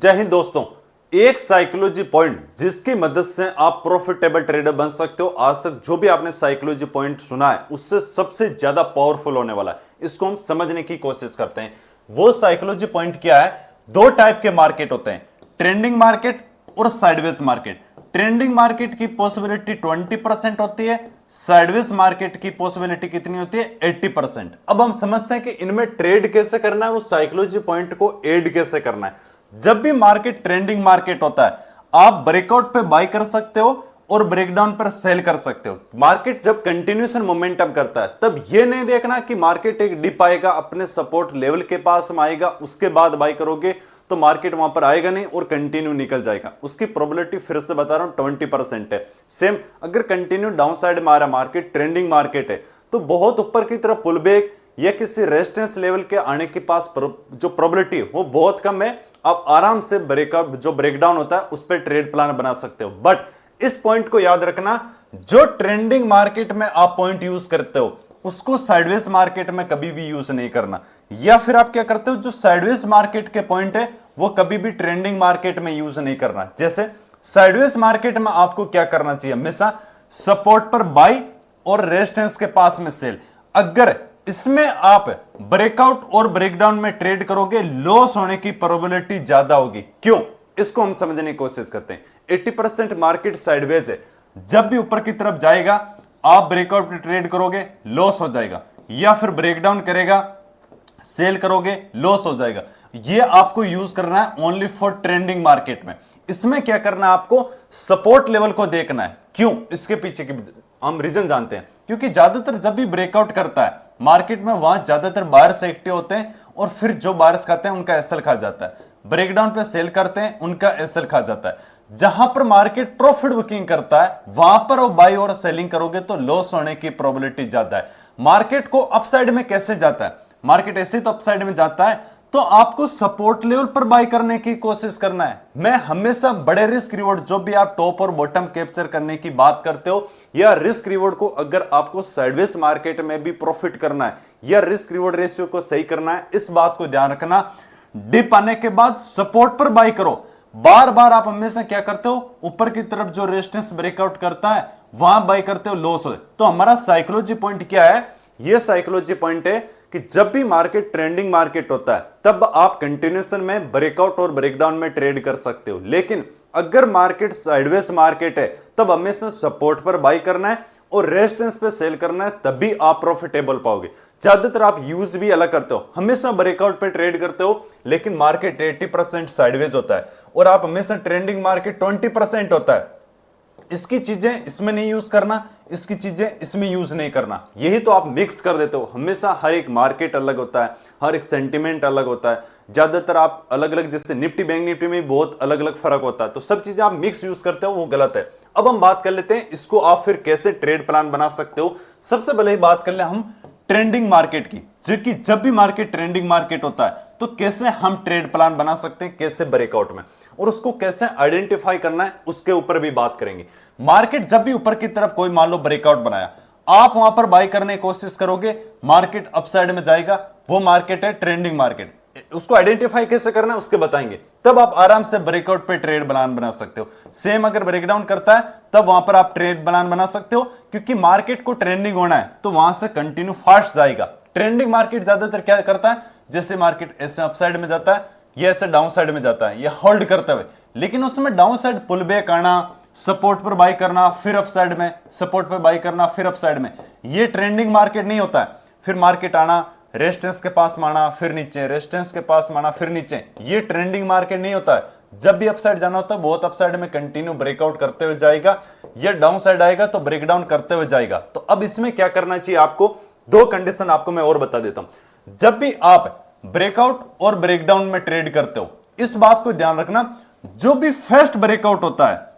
जय हिंद दोस्तों। एक साइकोलॉजी पॉइंट जिसकी मदद से आप प्रॉफिटेबल ट्रेडर बन सकते हो। आज तक जो भी आपने साइकोलॉजी पॉइंट सुना है उससे सबसे ज्यादा पावरफुल होने वाला है। इसको हम समझने की कोशिश करते हैं। वो साइकोलॉजी पॉइंट क्या है? दो टाइप के मार्केट होते हैं, ट्रेंडिंग मार्केट और साइडवेज मार्केट। ट्रेंडिंग मार्केट की पॉसिबिलिटी 20% होती है, साइडवेज मार्केट की पॉसिबिलिटी कितनी होती है? 80%। अब हम समझते हैं कि इनमें ट्रेड कैसे करना है और साइकोलॉजी पॉइंट को ऐड कैसे करना है। जब भी मार्केट ट्रेंडिंग मार्केट होता है, आप ब्रेकआउट पे बाय कर सकते हो और ब्रेकडाउन पर सेल कर सकते हो। मार्केट जब कंटिन्यूएशन मोमेंटम करता है तब यह नहीं देखना कि मार्केट एक डिप आएगा, अपने सपोर्ट लेवल के पास में आएगा, उसके बाद बाय करोगे तो मार्केट वहां पर आएगा नहीं और कंटिन्यू निकल जाएगा। उसकी प्रोबेबिलिटी फिर से बता रहा हूं 20% है। सेम अगर कंटिन्यू डाउन साइड में आ रहा मार्केट, ट्रेंडिंग मार्केट है, तो बहुत ऊपर की तरफ पुल बैक या किसी रेजिस्टेंस लेवल के आने के पास जो प्रोबेबिलिटी है वो बहुत कम है। आप आराम से ब्रेकअप जो ब्रेकडाउन होता है उस पर ट्रेड प्लान बना सकते हो। बट इस पॉइंट को याद रखना, जो ट्रेंडिंग मार्केट में आप पॉइंट यूज करते हो उसको साइडवेज मार्केट में कभी भी यूज नहीं करना। या फिर आप क्या करते हो, जो साइडवेज मार्केट के पॉइंट है वो कभी भी ट्रेंडिंग मार्केट में यूज नहीं करना। जैसे साइडवेज मार्केट में आपको क्या करना चाहिए? हमेशा सपोर्ट पर बाई और रेजिस्टेंस के पास में सेल। अगर इसमें आप ब्रेकआउट और ब्रेकडाउन में ट्रेड करोगे, लॉस होने की प्रोबेबिलिटी ज्यादा होगी। क्यों? इसको हम समझने की कोशिश करते हैं। 80% मार्केट साइडवेज है। जब भी ऊपर की तरफ जाएगा आप ब्रेकआउट पे ट्रेड करोगे, लॉस हो जाएगा, या फिर ब्रेकडाउन करेगा, सेल करोगे, लॉस हो जाएगा। ये आपको यूज करना है ओनली फॉर ट्रेंडिंग मार्केट में। इसमें क्या करना है? आपको सपोर्ट लेवल को देखना है। क्यों? इसके पीछे की हम रीजन जानते हैं। क्योंकि ज्यादातर जब भी ब्रेकआउट करता है मार्केट में, वहां ज्यादातर बायर्स एक्टिव होते हैं और फिर जो बायर्स खाते हैं उनका एसएल खा जाता है। ब्रेकडाउन पे सेल करते हैं, उनका एसएल खा जाता है। जहां पर मार्केट प्रॉफिट बुकिंग करता है वहां पर वो बाई और सेलिंग करोगे तो लॉस होने की प्रोबेबिलिटी ज्यादा है। मार्केट को अपसाइड में कैसे जाता है? मार्केट ऐसे तो अपसाइड में जाता है तो आपको सपोर्ट लेवल पर बाय करने की कोशिश करना है। मैं हमेशा बड़े रिस्क रिवॉर्ड, जो भी आप टॉप और बॉटम कैप्चर करने की बात करते हो, या रिस्क रिवॉर्ड को अगर आपको साइडवेज मार्केट में भी प्रॉफिट करना है या रिस्क रिवॉर्ड रेशियो को सही करना है, इस बात को ध्यान रखना। डिप आने के बाद सपोर्ट पर बाय करो। बार बार आप हमेशा क्या करते हो? ऊपर की तरफ जो रेजिस्टेंस ब्रेकआउट करता है वहां बाय करते हो, लॉस हो। तो हमारा साइकोलॉजी पॉइंट क्या है? यह साइकोलॉजी पॉइंट है कि जब भी मार्केट ट्रेंडिंग मार्केट होता है तब आप कंटिन्यूएशन में ब्रेकआउट और ब्रेकडाउन में ट्रेड कर सकते हो। लेकिन अगर मार्केट साइडवेज मार्केट है तब हमेशा सपोर्ट पर बाय करना है और रेजिस्टेंस पे सेल करना है, तभी आप प्रॉफिटेबल पाओगे। ज्यादातर आप यूज भी अलग करते हो, हमेशा ब्रेकआउट पे ट्रेड करते हो, लेकिन मार्केट 80% साइडवेज होता है और आप हमेशा ट्रेंडिंग मार्केट 20% होता है। इसकी चीजें इसमें नहीं यूज करना, इसकी चीजें इसमें यूज नहीं करना। यही तो आप मिक्स कर देते हो। हमेशा हर एक मार्केट अलग होता है, हर एक सेंटिमेंट अलग होता है। ज्यादातर आप अलग अलग, जैसे निफ्टी बैंक निफ्टी में बहुत अलग अलग फर्क होता है, तो सब चीजें आप मिक्स यूज करते हो, वो गलत है। अब हम बात कर लेते हैं इसको आप फिर कैसे ट्रेड प्लान बना सकते हो। सबसे पहले बात कर ले हम ट्रेंडिंग मार्केट की, जबकि जब भी मार्केट ट्रेंडिंग मार्केट होता है तो कैसे हम ट्रेड प्लान बना सकते हैं, कैसे ब्रेकआउट में, और उसको कैसे आइडेंटिफाई करना है उसके ऊपर भी बात करेंगे। मार्केट जब भी ऊपर की तरफ कोई मान लो ब्रेकआउट बनाया, आप वहां पर बाय करने की कोशिश करोगे, मार्केट अपसाइड में जाएगा, वो मार्केट है ट्रेंडिंग मार्केट। उसको आइडेंटिफाई कैसे करना है उसके बताएंगे, तब आप आराम से ब्रेकआउट पे ट्रेड प्लान बना सकते हो। सेम अगर ब्रेकडाउन करता है तब वहां पर आप ट्रेड प्लान बना सकते हो, क्योंकि मार्केट को ट्रेंडिंग होना है तो वहां से कंटिन्यू फास्ट जाएगा। ट्रेंडिंग मार्केट ज्यादातर क्या करता है? जैसे मार्केट ऐसे अपसाइड में जाता है या ऐसे डाउन साइड में जाता है, या होल्ड करते हुए, लेकिन उसमें डाउन साइड पुल बैक आना, सपोर्ट पर बाय करना, फिर अपसाइड में, सपोर्ट पर बाय करना, फिर अपसाइड में, ये ट्रेंडिंग मार्केट नहीं होता है। फिर मार्केट आना, रेजिस्टेंस के पास माना, फिर नीचे, रेजिस्टेंस के पास माना, फिर नीचे, ये ट्रेंडिंग मार्केट नहीं होता है। जब भी अपसाइड जाना होता है बहुत अपसाइड में कंटिन्यू ब्रेकआउट करते हुए जाएगा, या डाउन साइड आएगा तो ब्रेकडाउन करते हुए जाएगा। तो अब इसमें क्या करना चाहिए आपको? दो कंडीशन आपको मैं और बता देता हूं। जब भी आप ब्रेकआउट और ब्रेकडाउन में ट्रेड करते हो, इस बात को ध्यान रखना, जो भी फर्स्ट ब्रेकआउट होता है,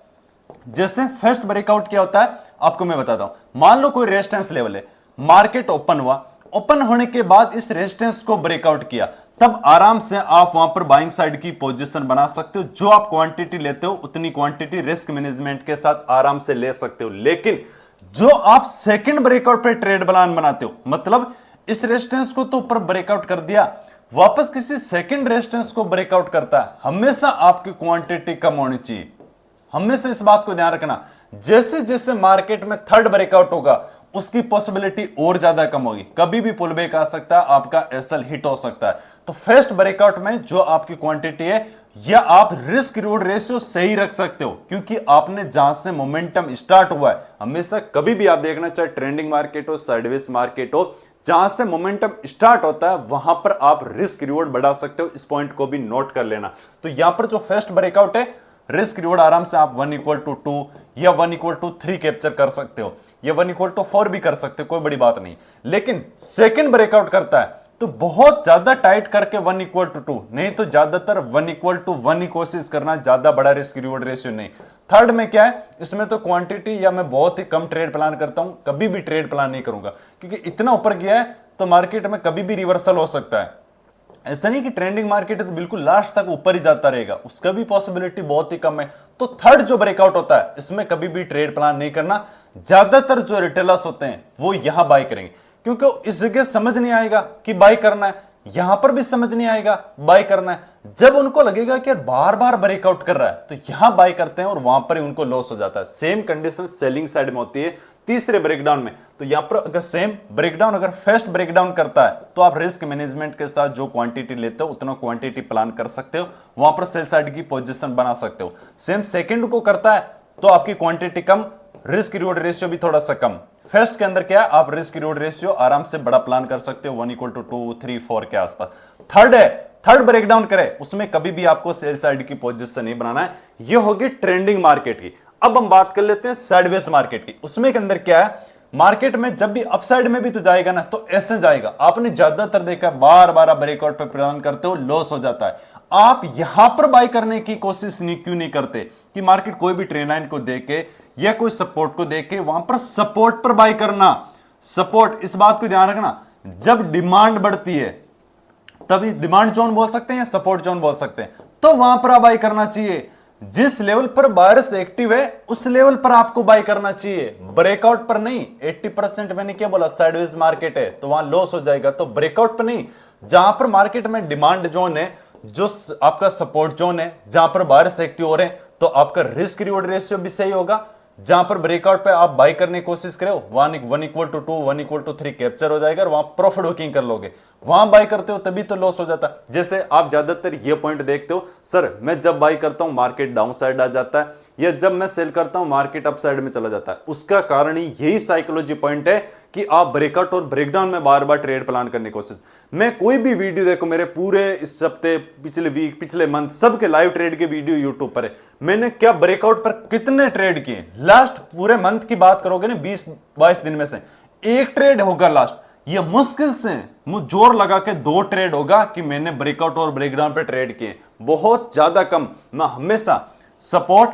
जैसे फर्स्ट ब्रेकआउट क्या होता है आपको मैं बताता हूं। मान लो कोई रेजिस्टेंस लेवल है, मार्केट ओपन हुआ, ओपन होने के बाद इस रेजिस्टेंस को ब्रेकआउट किया, तब आराम से आप वहां पर बाइंग साइड की पोजीशन बना सकते हो। जो आप क्वांटिटी लेते हो उतनी क्वांटिटी रिस्क मैनेजमेंट के साथ आराम से ले सकते हो। लेकिन जो आप सेकंड ब्रेकआउट पे ट्रेड प्लान बनाते हो, मतलब इस रेजिस्टेंस को तो ऊपर ब्रेकआउट कर दिया, वापस किसी सेकंड रेजिस्टेंस को ब्रेकआउट करता है, हमेशा आपकी क्वांटिटी कम होनी चाहिए। हमेशा इस बात को ध्यान रखना, जैसे जैसे मार्केट में थर्ड ब्रेकआउट होगा उसकी पॉसिबिलिटी और ज्यादा कम होगी, कभी भी पुल बैक आ सकता है, आपका एसएल हिट हो सकता है। तो फर्स्ट ब्रेकआउट में जो आपकी क्वांटिटी है, या आप रिस्क रिवॉर्ड रेशियो सही रख सकते हो, क्योंकि आपने जहां से मोमेंटम स्टार्ट हुआ है, हमेशा कभी भी आप देखना, चाहे ट्रेंडिंग मार्केट हो, साइडवेज मार्केट हो, जहां से मोमेंटम स्टार्ट होता है वहां पर आप रिस्क रिवॉर्ड बढ़ा सकते हो। इस पॉइंट को भी नोट कर लेना। तो यहां पर जो फर्स्ट ब्रेकआउट है, रिस्क रिवॉर्ड आराम से आप 1=2 या 1=3 कैप्चर कर सकते हो, या 1=4 भी कर सकते हो, कोई बड़ी बात नहीं। लेकिन सेकंड ब्रेकआउट करता है तो बहुत ज्यादा टाइट करके 1=2, नहीं तो ज्यादातर 1=1 ही कोशिश करना, ज्यादा बड़ा रिस्क रिवॉर्ड रेशियो नहीं। थर्ड में क्या है, इसमें तो क्वांटिटी, या मैं बहुत ही कम ट्रेड प्लान करता हूं, कभी भी ट्रेड प्लान नहीं करूंगा, क्योंकि इतना ऊपर गया है तो मार्केट में कभी भी रिवर्सल हो सकता है। ऐसा नहीं कि ट्रेंडिंग मार्केट है तो बिल्कुल लास्ट तक ऊपर ही जाता रहेगा, उसका भी पॉसिबिलिटी बहुत ही कम है। तो थर्ड जो ब्रेकआउट होता है, इसमें कभी भी ट्रेड प्लान नहीं करना। ज्यादातर जो रिटेलर्स होते हैं वो यहां बाय करेंगे, क्योंकि इस जगह समझ नहीं आएगा कि बाय करना है, यहां पर भी समझ नहीं आएगा बाय करना है। जब उनको लगेगा कि बार बार ब्रेकआउट कर रहा है तो यहां बाय करते हैं और वहां पर ही उनको लॉस हो जाता है। सेम कंडीशन सेलिंग साइड में होती है तीसरे ब्रेकडाउन में। तो यहां पर अगर सेम ब्रेकडाउन, अगर फर्स्ट ब्रेकडाउन करता है तो आप रिस्क मैनेजमेंट के साथ जो क्वांटिटी लेते हो उतना क्वांटिटी प्लान कर सकते हो, वहां पर सेल साइड की पोजीशन बना सकते हो। सेम सेकंड को करता है तो आपकी क्वांटिटी कम, रिस्क रिवॉर्ड रेशियो भी थोड़ा सा कम। फर्स्ट के अंदर क्या है, आप रिस्क रिवॉर्ड रेशियो आराम से बड़ा प्लान कर सकते हो, 1=2, 3, 4 के आसपास। थर्ड है, थर्ड ब्रेकडाउन करे उसमें कभी भी आपको सेल साइड की पोजीशन नहीं बनाना है। ये होगी ट्रेंडिंग मार्केट की। अब हम बात कर लेते हैं साइडवेज मार्केट की। उसमें के अंदर क्या है, मार्केट में जब भी अपसाइड में भी तो जाएगा ना, तो ऐसे जाएगा। आपने ज्यादातर देखा, बार बार ब्रेकआउट पे प्लान करते हो, लॉस हो जाता है। आप यहां पर बाय करने की कोशिश क्यों नहीं करते कि मार्केट कोई भी ट्रेंड लाइन को देख के या कोई सपोर्ट को देख के वहां पर सपोर्ट पर बाय करना। सपोर्ट, इस बात को ध्यान रखना, जब डिमांड बढ़ती है तभी डिमांड जोन बोल सकते हैं या सपोर्ट जोन बोल सकते हैं, तो वहां पर बाय करना चाहिए। जिस लेवल पर बायर्स एक्टिव है उस लेवल पर आपको बाय करना चाहिए, ब्रेकआउट पर नहीं। 80% मैंने क्या बोला, साइडवेज मार्केट है तो वहां लॉस हो जाएगा, तो ब्रेकआउट पर नहीं। जहां पर मार्केट में डिमांड जोन है, जो आपका सपोर्ट जोन है, जहां पर बायर्स एक्टिव हो रहे हैं, तो आपका रिस्क रिवॉर्ड रेशियो भी सही होगा। जहां पर ब्रेकआउट पे आप बाय करने की कोशिश करो, 1=2, 1=3 कैप्चर हो जाएगा और वहां प्रॉफिट बुकिंग कर लोगे। वहां बाय करते हो तभी तो लॉस हो जाता है। जैसे आप ज्यादातर ये पॉइंट देखते हो, सर मैं जब बाय करता हूं मार्केट डाउन साइड आ जाता है, या जब मैं सेल करता हूं मार्केट अप साइड में चला जाता है। उसका कारण ही यही साइकोलॉजी पॉइंट है कि आप ब्रेकआउट और ब्रेकडाउन में बार बार ट्रेड प्लान करने की कोशिश। मैं कोई भी वीडियो देखो, मेरे पूरे इस हफ्ते, पिछले वीक, पिछले मंथ, सबके लाइव ट्रेड के वीडियो यूट्यूब पर है। मैंने क्या ब्रेकआउट पर कितने ट्रेड किए, लास्ट पूरे मंथ की बात करोगे ना, 20-22 दिन में से एक ट्रेड होगा लास्ट। ये मुश्किल से जोर लगा के 2 ट्रेड होगा कि मैंने ब्रेकआउट और ब्रेकडाउन पे ट्रेड किए, बहुत ज्यादा कम। मैं हमेशा सपोर्ट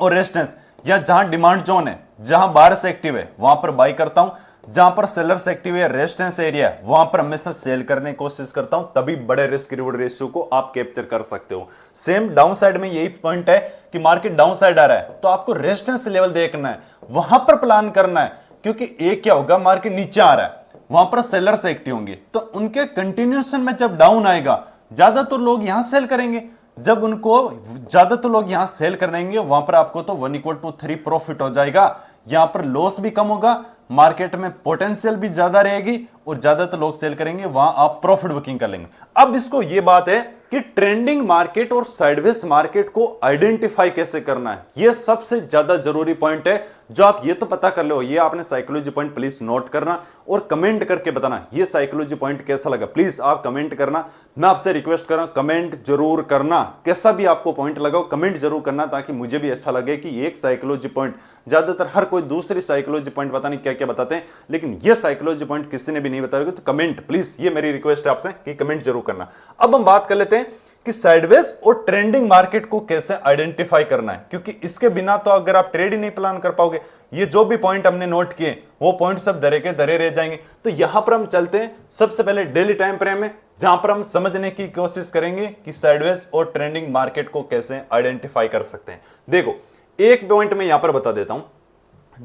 और रेजिस्टेंस, या जहां डिमांड जोन है, जहां बायर्स एक्टिव है, वहां पर बाय करता हूं। जहां पर सेलर्स एक्टिव है, रेजिस्टेंस एरिया है, वहां पर हमेशा सेल करने की कोशिश करता हूं, तभी बड़े रिस्क रिवॉर्ड रेशियो को आप कैप्चर कर सकते हो। सेम डाउन साइड में यही पॉइंट है कि मार्केट डाउन साइड आ रहा है तो आपको रेजिस्टेंस लेवल देखना है, वहां पर प्लान करना है। क्योंकि एक क्या होगा, मार्केट नीचे आ रहा है, वहां पर सेलर्स एक्टिव होंगे, तो उनके कंटिन्यूएशन में जब डाउन आएगा, ज्यादातर लोग यहां सेल करेंगे। जब उनको ज्यादातर लोग यहां सेल करेंगे, वहां पर आपको तो 1=3 प्रॉफिट हो जाएगा। यहां पर लॉस भी कम होगा, मार्केट में पोटेंशियल भी ज्यादा रहेगी, और ज्यादातर लोग सेल करेंगे, वहां आप प्रॉफिट बुकिंग कर लेंगे। अब इसको यह बात है कि ट्रेंडिंग मार्केट और साइडवेज मार्केट को आइडेंटिफाई कैसे करना है, यह सबसे ज्यादा जरूरी पॉइंट है। जो आप ये तो पता कर लो, ये आपने साइकोलॉजी पॉइंट प्लीज नोट करना और कमेंट करके बताना ये साइकोलॉजी पॉइंट कैसा लगा। प्लीज आप कमेंट करना, मैं आपसे रिक्वेस्ट कर रहा हूं, कमेंट जरूर करना, कैसा भी आपको पॉइंट लगा कमेंट जरूर करना, ताकि मुझे भी अच्छा लगे कि एक साइकोलॉजी पॉइंट, ज्यादातर हर कोई दूसरी साइकोलॉजी पॉइंट पता नहीं क्या क्या बताते हैं, लेकिन ये साइकोलॉजी पॉइंट किसी ने भी नहीं बताया, तो कमेंट प्लीज, ये मेरी रिक्वेस्ट है आपसे कि कमेंट जरूर करना। अब हम बात कर लेते हैं कि साइडवेज और ट्रेंडिंग मार्केट को कैसे आइडेंटिफाई करना है, क्योंकि इसके बिना तो अगर आप ट्रेड ही नहीं प्लान कर पाओगे, ये जो भी पॉइंट हमने नोट किए वो पॉइंट सब धरे के धरे रह जाएंगे। तो यहां पर हम चलते हैं सबसे पहले डेली टाइम फ्रेम में, जहां पर हम समझने की कोशिश करेंगे कि साइडवेज और ट्रेंडिंग मार्केट को कैसे आइडेंटिफाई कर सकते हैं। देखो, एक पॉइंट में यहां पर बता देता हूं,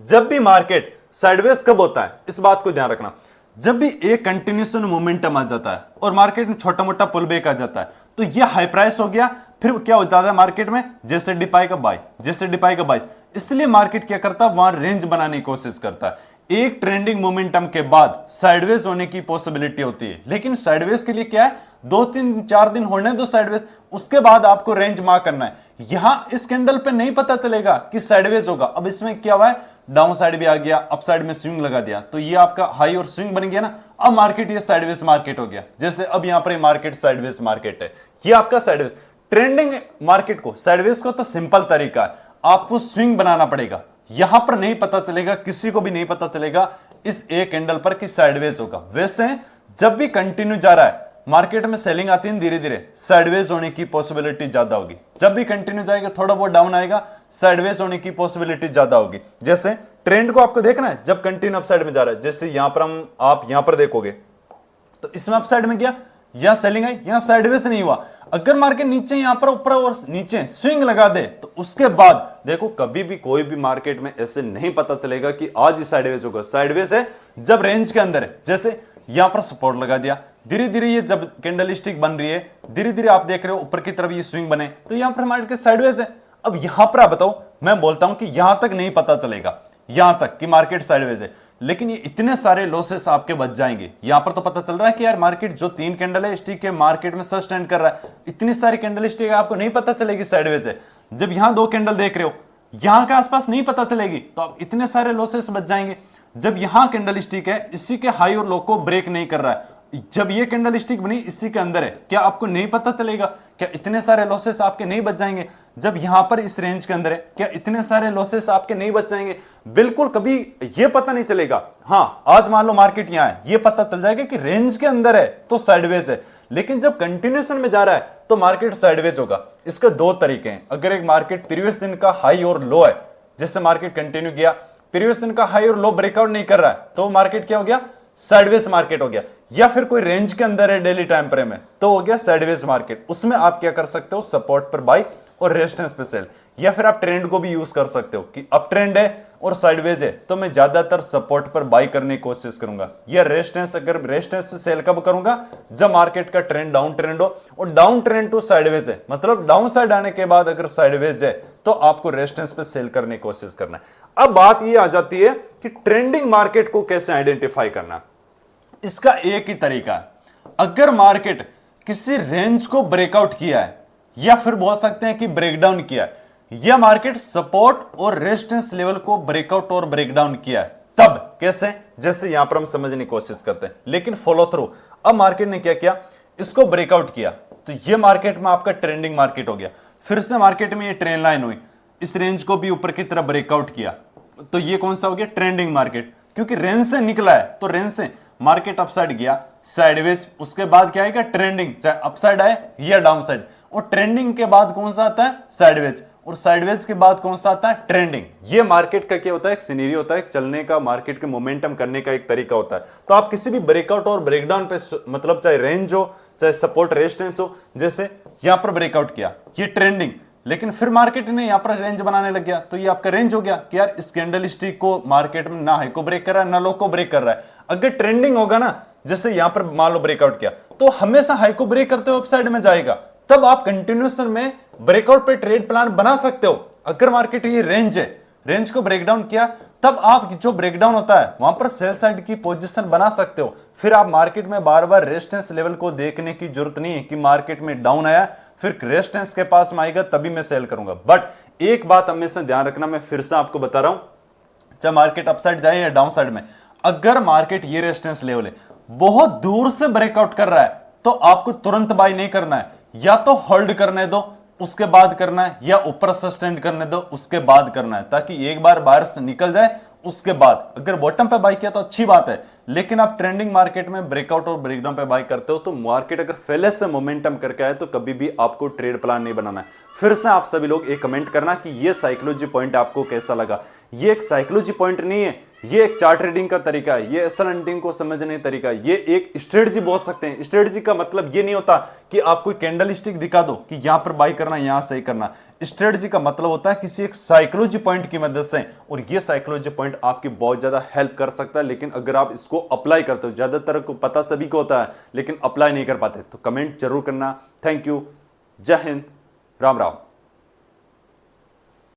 जब भी मार्केट साइडवेज कब होता है, इस बात को ध्यान रखना, जब भी एक कंटिन्यूस मोमेंटम आ जाता है और मार्केट में छोटा मोटा पुल बैक आ जाता है तो ये हाई प्राइस हो गया, फिर क्या होता है मार्केट में, जैसे डिपाई का बाय, जैसे डिपाई का बाय। इसलिए मार्केट क्या करता है, वहां रेंज बनाने की कोशिश करता है। एक ट्रेंडिंग मोमेंटम के बाद साइडवेज होने की पॉसिबिलिटी होती है, लेकिन साइडवेज के लिए क्या है, 2-3-4 दिन होने दो साइडवेज, उसके बाद आपको रेंज मार्क करना है। यहां इस कैंडल पे नहीं पता चलेगा कि साइडवेज होगा। अब इसमें क्या हुआ है, डाउन साइड भी आ गया, अप साइड में स्विंग लगा दिया, तो ये आपका हाई और स्विंग बन गया ना। अब मार्केट ये साइडवेज मार्केट हो गया, जैसे अब यहां पर मार्केट साइडवेज मार्केट है, ये आपका साइडवेज। ट्रेंडिंग मार्केट को, साइडवेज को तो सिंपल तरीका है, आपको स्विंग बनाना पड़ेगा। यहां पर नहीं पता चलेगा, किसी को भी नहीं पता चलेगा इस एक कैंडल पर कि साइडवेज होगा। वैसे जब भी कंटिन्यू जा रहा है मार्केट में, सेलिंग आती है धीरे धीरे, साइडवेज होने की पॉसिबिलिटी ज्यादा होगी। जब भी कंटिन्यू जाएगा, थोड़ा बहुत डाउन आएगा, साइडवेज होने की पॉसिबिलिटी ज्यादा होगी। जैसे ट्रेंड को आपको देखना है, जब कंटिन्यू अप साइड में जा रहा है, जैसे यहां पर आप यहां पर देखोगे तो इसमें अप साइड में गया, यहां सेलिंग आई, यहां साइडवेज नहीं हुआ। अगर मार्केट नीचे यहां पर ऊपर और नीचे स्विंग लगा दे तो उसके बाद देखो, कभी भी कोई भी मार्केट में ऐसे नहीं पता चलेगा कि आज ही साइडवेज होगा। साइडवेज है जब रेंज के अंदर है, जैसे यहां पर सपोर्ट लगा दिया, धीरे धीरे ये जब कैंडल स्टिक बन रही है, धीरे धीरे आप देख रहे हो ऊपर की तरफ ये स्विंग बने, तो यहां पर मार्केट साइडवेज है। अब यहां पर आप बताओ, मैं बोलता हूं कि यहां तक नहीं पता चलेगा, यहां तक कि मार्केट साइडवेज है, लेकिन ये इतने सारे लॉसेस आपके बच जाएंगे। यहां पर तो पता चल रहा है कि यार मार्केट जो 3 कैंडल है स्टिक के मार्केट में सस्टेन कर रहा है, इतनी सारी कैंडल स्टिक आपको नहीं पता चलेगी साइडवेज है। जब यहां 2 कैंडल देख रहे हो, यहां के आसपास नहीं पता चलेगी, तो आप इतने सारे लॉसेस बच जाएंगे। जब यहां कैंडल स्टिक है, इसी के हाई और लो को ब्रेक नहीं कर रहा है, जब ये कैंडल स्टिक बनी इसी के अंदर है, क्या आपको नहीं पता चलेगा, क्या इतने सारे लॉसेस आपके नहीं बच जाएंगे। जब यहां पर इस रेंज के अंदर है, क्या इतने सारे लॉसेस आपके नहीं बच जाएंगे, बिल्कुल कभी ये पता नहीं चलेगा। हां, आज मान लो मार्केट यहां है, ये पता चल जाएगा कि रेंज के अंदर है तो साइडवेज है, लेकिन जब कंटिन्यूएशन में जा रहा है तो मार्केट साइडवेज होगा। इसके 2 तरीके हैं। अगर एक मार्केट प्रीवियस दिन का हाई और लो है, जैसे मार्केट कंटिन्यू किया, प्रीवियस दिन का हाई और लो ब्रेकआउट नहीं कर रहा है, तो मार्केट क्या हो गया, साइडवेज मार्केट हो गया। या फिर कोई रेंज के अंदर है डेली टाइम फ्रेम में, तो हो गया साइडवेज मार्केट। उसमें आप क्या कर सकते हो, सपोर्ट पर बाई और रेजिस्टेंस पे सेल। या फिर आप ट्रेंड को भी यूज कर सकते हो कि अप ट्रेंड है और साइडवेज है तो मैं ज्यादातर सपोर्ट पर बाई करने की कोशिश करूंगा, या रेजिस्टेंस, अगर रेजिस्टेंस पे सेल कब करूंगा, जब मार्केट का ट्रेंड डाउन ट्रेंड हो, और डाउन ट्रेंड टू साइडवेज है, मतलब डाउन साइड आने के बाद अगर साइडवेज है तो आपको रेजिस्टेंस पे सेल करने की कोशिश करना है। अब बात ये आ जाती है कि ट्रेंडिंग मार्केट को कैसे आइडेंटिफाई करना। इसका एक ही तरीका है, अगर मार्केट किसी रेंज को ब्रेकआउट किया है, या फिर बोल सकते हैं कि ब्रेकडाउन किया है, या मार्केट सपोर्ट और रेजिस्टेंस लेवल को ब्रेकआउट और ब्रेकडाउन किया है, तब कैसे, जैसे यहां पर हम समझने की कोशिश करते हैं, लेकिन फॉलो थ्रू। अब मार्केट ने क्या किया, इसको ब्रेकआउट किया, तो ये मार्केट में आपका ट्रेंडिंग मार्केट हो गया। फिर से मार्केट में ये ट्रेंड लाइन हुई, इस रेंज को भी ऊपर की तरफ ब्रेकआउट किया, तो ये कौन सा हो गया, ट्रेंडिंग मार्केट, क्योंकि रेंज से निकला है, तो रेंज से मार्केट अपसाइड गया, साइडवेज, उसके बाद क्या आएगा, ट्रेंडिंग, चाहे अपसाइड आए या डाउन साइड, और ट्रेंडिंग के बाद कौन सा आता है, साइडवेज, और साइडवेज के बाद कौन सा आता है, ट्रेंडिंग। ये मार्केट का क्या होता है, एक सिनेरियो होता है, चलने का, मार्केट के मोमेंटम करने का एक तरीका होता है। तो आप किसी भी ब्रेकआउट और ब्रेकडाउन पे, मतलब चाहे रेंज हो, चाहे सपोर्ट रेजिस्टेंस हो, जैसे यहां पर ब्रेकआउट किया, ये ट्रेंडिंग, लेकिन फिर मार्केट ने यहां पर रेंज बनाने लग गया, तो ये आपका रेंज हो गया कि यार इस कैंडल स्टिक को मार्केट में ना हाई को ब्रेक कर रहा है ना लो को ब्रेक कर रहा है। अगर ट्रेंडिंग होगा ना, जैसे यहां पर मान लो ब्रेकआउट किया, तो हमेशा हाई को ब्रेक करते हुए अपसाइड में जाएगा, तब आप कंटिन्यूएशन में ब्रेकआउट पे ट्रेड प्लान बना सकते हो। अगर मार्केट ये रेंज है, रेंज को ब्रेकडाउन किया, तब आप जो ब्रेकडाउन होता है वहां पर सेल साइड की पोजीशन बना सकते हो। फिर आप मार्केट में बार बार रेजिस्टेंस लेवल को देखने की जरूरत नहीं है कि मार्केट में डाउन आया, फिर रेजिस्टेंस के पास में आएगा तभी मैं सेल करूंगा। बट एक बात हमेशा ध्यान रखना, मैं फिर से आपको बता रहा हूं, चाहे मार्केट अपसाइड जाए या डाउन साइड में, अगर मार्केट ये रेजिस्टेंस लेवल है बहुत दूर से ब्रेकआउट कर रहा है, तो आपको तुरंत बाई नहीं करना है, या तो होल्ड करने दो उसके बाद करना है, या ऊपर सस्टेन करने दो उसके बाद करना है, ताकि एक बार बाहर से निकल जाए उसके बाद। अगर बॉटम पे बाई किया तो अच्छी बात है, लेकिन आप ट्रेंडिंग मार्केट में ब्रेकआउट और ब्रेकडाउन पे बाई करते हो, तो मार्केट अगर पहले से मोमेंटम करके आए तो कभी भी आपको ट्रेड प्लान नहीं बनाना है। फिर से आप सभी लोग एक कमेंट करना कि ये साइकोलॉजी पॉइंट आपको कैसा लगा। ये एक साइकोलॉजी पॉइंट नहीं है ये एक चार्ट रीडिंग का तरीका है, ये एसल हंटिंग को समझने का तरीका है, ये एक स्ट्रेटजी बोल सकते हैं। स्ट्रेटजी का मतलब ये नहीं होता कि आप कोई कैंडल स्टिक दिखा दो कि यहां पर बाई करना, यहां सही करना। स्ट्रेटजी का मतलब होता है किसी एक साइकोलॉजी पॉइंट की मदद से, और ये साइकोलॉजी पॉइंट आपकी बहुत ज्यादा हेल्प कर सकता है। लेकिन अगर आप इसको अप्लाई करते हो, ज्यादातर को पता सभी को होता है लेकिन अप्लाई नहीं कर पाते, तो कमेंट जरूर करना। थैंक यू, जय हिंद, राम राम।